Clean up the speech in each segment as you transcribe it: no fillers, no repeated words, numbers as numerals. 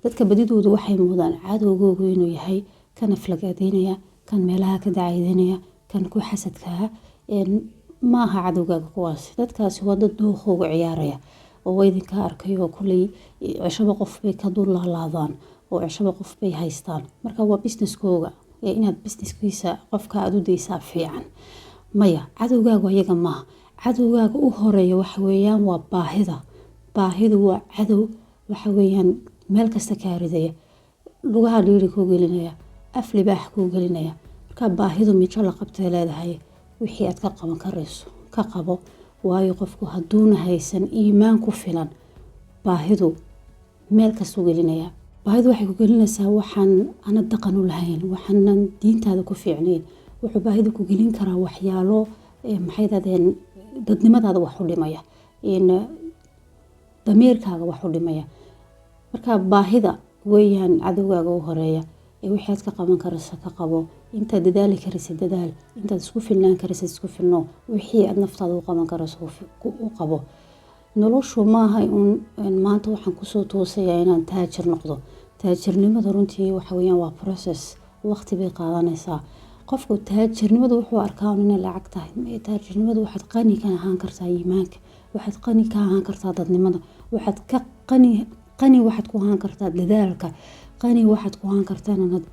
dadka badidoodu waxay moodaan cadowgoogu inuu yahay kan aflagaadeynaya, kan meelaha ka dacaydinaya, kan ku xasadkaa. maaha cadowgaaga kuwaas. dadkaasi waa dad dooqooga ciyaaraya oo idinka arkayo kulay cishaba qof bay ka dul laalaadaan oo cishaba qof bay haystaan. marka waa businesskooga inaad businesskiisa qofka aad u deysaa fiican. maya cadowgaagu ayaga maaha. cadowgaaga u horeeya waxa weeyaan waa baahida. baahidu waa cadow waxa weeyaan meel kasta ka ridaya, lugaha dhiiri ku gelinaya, af libaax ku gelinaya. marka baahidu mijo la qabtay leedahay. wixii aad ka qaban karayso ka qabo, waayo qofku hadduuna haysan iimaan ku filan baahidu meel kasta u gelinaya. baahidu waxay ku gelinaysaa waxaan ana dhaqan u lahayn, waxaanan diintaada ku fiicnayn. wuxuu baahidu ku gelin karaa waxyaalo maxay dadeen dadnimadaada wax u dhimaya, damiirkaaga wax u dhimaya. marka baahida weeyaan cadowgaaga u horeeya. wixii aad ka qaban karayso ka qabo, intaad dadaali karayso dadaal, intaad isku filnaan karayso isku filno, wixii aad naftaada u qaban karayso u qabo. noloshu maaha maanta waxaan kusoo toosayaa inaan taajir noqdo. taajirnimada runtii waxa weeyaan waa process, waqti bay qaadanaysaa. qofku taajirnimadu wuxuu arkaa inay lacag tahay. taajirnimadu waxaad qani ka ahaan kartaa iimaanka, waxaad qani ka ahaan kartaa dadnimada, waxaad ka qani waxaad ku ahaan kartaa dadaalka, qani waxaad ku ahaan kartaa inaad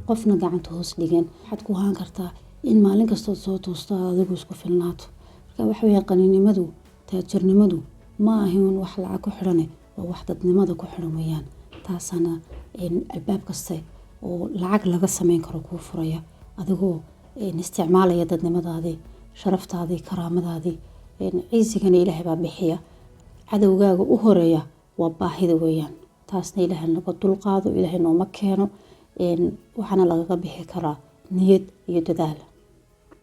qofna gacanta hoos dhigan, waxaad ku ahaan kartaa in maalin kasta soo toosto adigu isku filnaato. marka waxa weeyaan qaninimadu, taajirnimadu ma ahin wax lacag ku xiran, waa wax dadnimada ku xiran weeyaan. taasana albaab kasta oo lacag laga sameyn karo kuu furaya adigoo isticmaalaya dadnimadaadii, sharaftaadii, karaamadaadii. ciisigana ilaahay baa bixiya. cadowgaaga u horeeya waa baahida weeyaan. taasna ilaahay naga dulqaado, ilaahay nooma keeno. waxaana lagaga bixi karaa niyad iyo dadaal.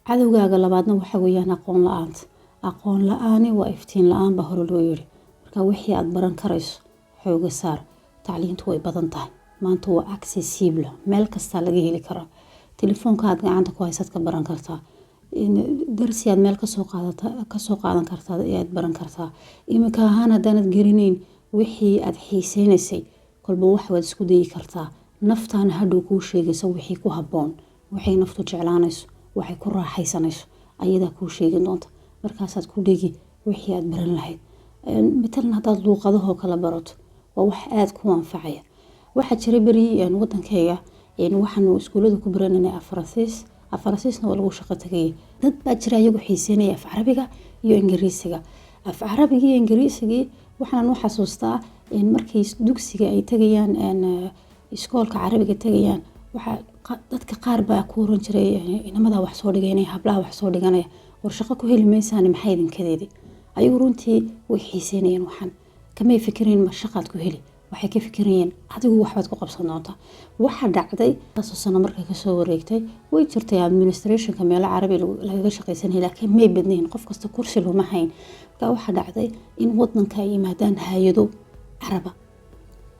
cadowgaaga labaadna waxa weeyaan aqoon la-aanta. aqoon la-aani waa iftiin la-aan baa hore loo yiri. marka wixii aad baran karayso xooga saar. tacliintu way badan tahay maanta, waa accessible, meel kasta laga heli karaa. telefoonka aad gacanta ku haysaad ka baran kartaa. darsi aad meel kasoo qaadan kartaa ayaad baran kartaa. iminka ahaan haddaanad garanayn wixii aad xiiseynaysay, kolba wax waad isku dayi kartaa. naftaana hadhow kuu sheegaysa wixii ku habboon, waxay naftu jeclaanayso, waxay ku raaxaysanayso ayadaa kuu sheegi doonta. markaasaad ku dhegi wixii aad baran lahayd. matalan haddaad luuqadahoo kala barato waa wax aada ku anfacaya. waxaa jira beri wadankayga waxaanu iskuulada ku barananay afarasiisna waa lagu shaqo tagayay. dad baa jira iyagu xiiseynaya af carabiga iyo ingiriisiga. af carabiga iyo ingiriisigii waxaan u xasuustaa markay dugsiga ay tagayaan iskoolka carabiga tagayaan, dadka qaar baa ku oran jiray inamada wax soo dhiganaya, hablaha wax soo dhiganaya, war shaqo ku heli maysaan maxay idinkadeedi. ayagu runtii way xiiseynayeen waxaan. kamay fikireen ma shaqaad ku heli, waxay ka fikirayeen adigu waxbaad ku qabsan doontaa. waxa dhacday taasoo sano markay kasoo wareegtay way jirtay administrationka meelo carabi lagaga shaqaysanay, laakiin may badnayn, qof kasta kursi luma hayn. marka waxa dhacday in wadanka ay yimaadaan hay-ado caraba.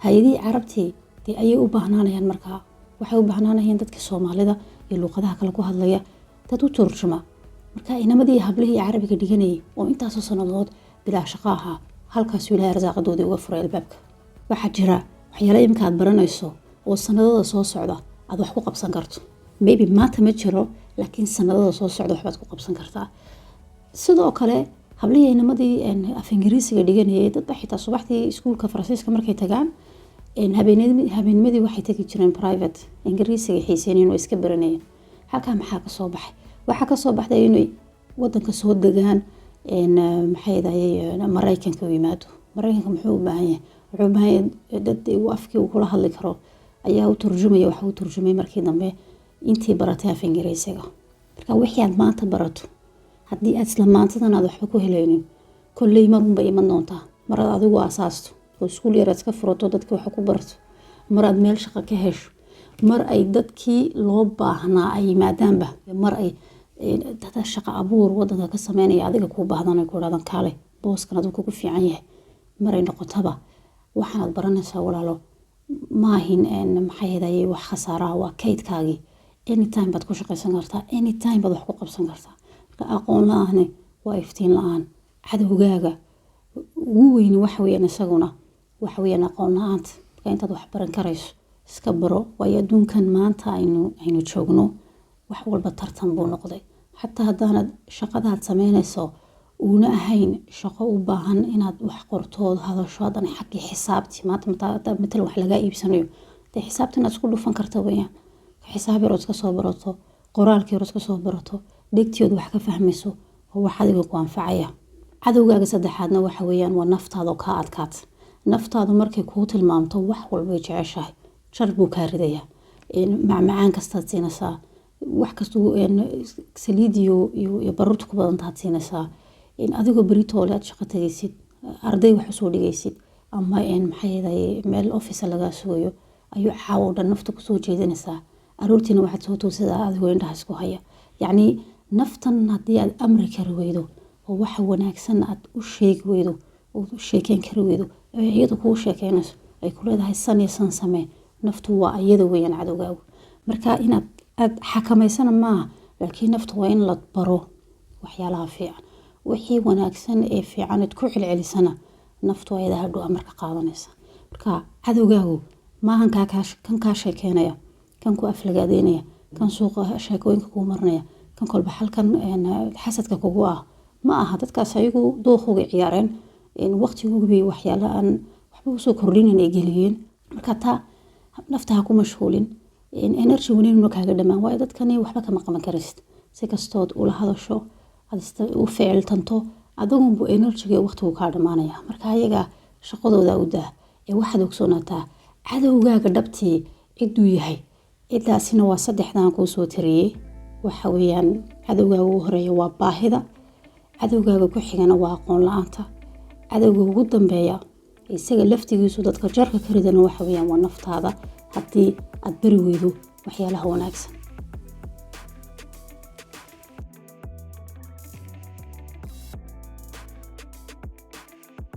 hay-adihii carabtii dee ayay u baahnaanayaan. markaa waxay u baahnaanayeen dadka soomaalida iyo luuqadaha kale ku hadlaya dad u turjuma. marka inamadii hablihii carabiga dhiganayay oo intaasoo sanadood bilaa shaqo ahaa, halkaasuu ilaahay arsaaqadoodii uga furay albaabka. waxaa jira waxyaala imika aad baranayso oo sanadada soo socda aad wax ku qabsan karto. maybe maanta ma jiro, laakiin sanadada soo socda waxbaad ku qabsan kartaa. sidoo kale hablihii inamadii af ingiriisiga dhiganayay, dad baa xitaa subaxdii iskuulka faransiiska markay tagaan habeennimadii waxay tagi jireen private ingiriisiga xiiseynayeen oo iska baranayeen. halkaa maxaa kasoo baxay? waxaa kasoo baxday inay wadanka soo degaan maraykanka u yimaado. maraykanka muxuu u baahan yahay? wuxuu u baahan yahay dad afkii uu kula hadli karo ayaa u turjumaya. waxa uu turjumay markii dambe intii baratay af ingiriisiga. marka wixii aad maanta barato, haddii aad isla maantadan aad waxba ku helaynin, kolley marunba iman doontaa. maraad adigu asaasto oo iskuul yaraad iska furato, dadkii waxa ku barato, maraad meel shaqo ka hesho, mar ay dadkii loo baahnaa ay yimaadaanba, mar ay dada shaqo abuur wadanka ka sameynaya adiga kuu baahdan ku dhadan kaale booskan adigu kugu fiican yahay. maray noqotaba waxaad baranaysaa walaalo maahin maxay wax khasaaraha, waa kaydkaagii. anytime baad ku shaqaysan kartaa, anytime baad wax ku qabsan kartaa. marka aqoon la-aani waa iftiin la-aan. cadowgaaga ugu weyni waxa weeyaan isaguna waxa weeyaan aqoon la-aanta. marka intaad wax baran karayso iska baro waayo adduunkan maanta aynu joogno wax walba tartan buu noqday xataa haddaanad shaqadaad samaynayso uuna ahayn shaqo u baahan inaad wax qortood hadasho haddana xaggii xisaabtii maanta matalan wax lagaa iibsanayo dee xisaabta inaad isku dhufan karta weyaan xisaab yarood iska soo barato qoraalka yarood iska soo barato dhegtiyood wax ka fahmayso oo wax adiga ku anfacaya cadowgaaga saddexaadna waxa weeyaan waa naftaada oo kaa adkaat naftaadu markay kuu tilmaamto wax walbay jeceshahay jar buu kaa ridaya macmacaan kastaad siinaysaa wax kastuu saliid iyo baruurta ku badantaad siinaysaa adigoo beritoole aad shaqo tagaysid arday wax usoo dhigaysid ama maxay meel office lagaa sugayo ayuu caawo dhan nafta kusoo jeedinaysaa aroortiina waxaad soo toosidaa adigoo indhaha isku haya yacni naftan haddii aad amri kari weydo oo waxa wanaagsan aad u sheegi weydo oo u sheekeyn kari weydo iyada kuu sheekeynayso ay ku leedahay san iyo san samee naftu waa iyada weeyaan cadowgaagu marka inaad aad xakamaysana maaha laakiin naftu waa in la baro waxyaalaha fiican wixii wanaagsan ee fiican aad ku celcelisana naftu ayada hadhow amarka qaadanaysa marka cadowgaagu maahan kan kaa sheekeynaya kan ku aflagaadeynaya kan suuqa sheekooyinka kuu marinaya kan kolba halkan xasadka kugu ah ma aha dadkaas ayagu dooqooga ciyaareen waqtigoogbay waxyaala aan waxba usoo kordhinayn ay geliyeen marka taa nafta ha ku mashquulin energy wanaagna kaaga dhamaan waayo dadkani waxba kama qaban karaysid si kastood ula hadasho aad u ficiltanto adigunbu enerjiga waqtigu kaa dhamaanaya marka ayaga shaqadooda u daa ee waxaad ogsoonataa cadowgaaga dhabtii ciduu yahay cidaasina waa saddexdan kuu soo tiriyey waxa weeyaan cadowgaaga ugu horeeya waa baahida cadowgaaga ku xigana waa aqoon la-aanta cadowga ugu dambeeya isaga laftigiisu dadka jarka ka ridana waxa weeyaan waa naftaada haddii aad bari weydo waxyaalaha wanaagsan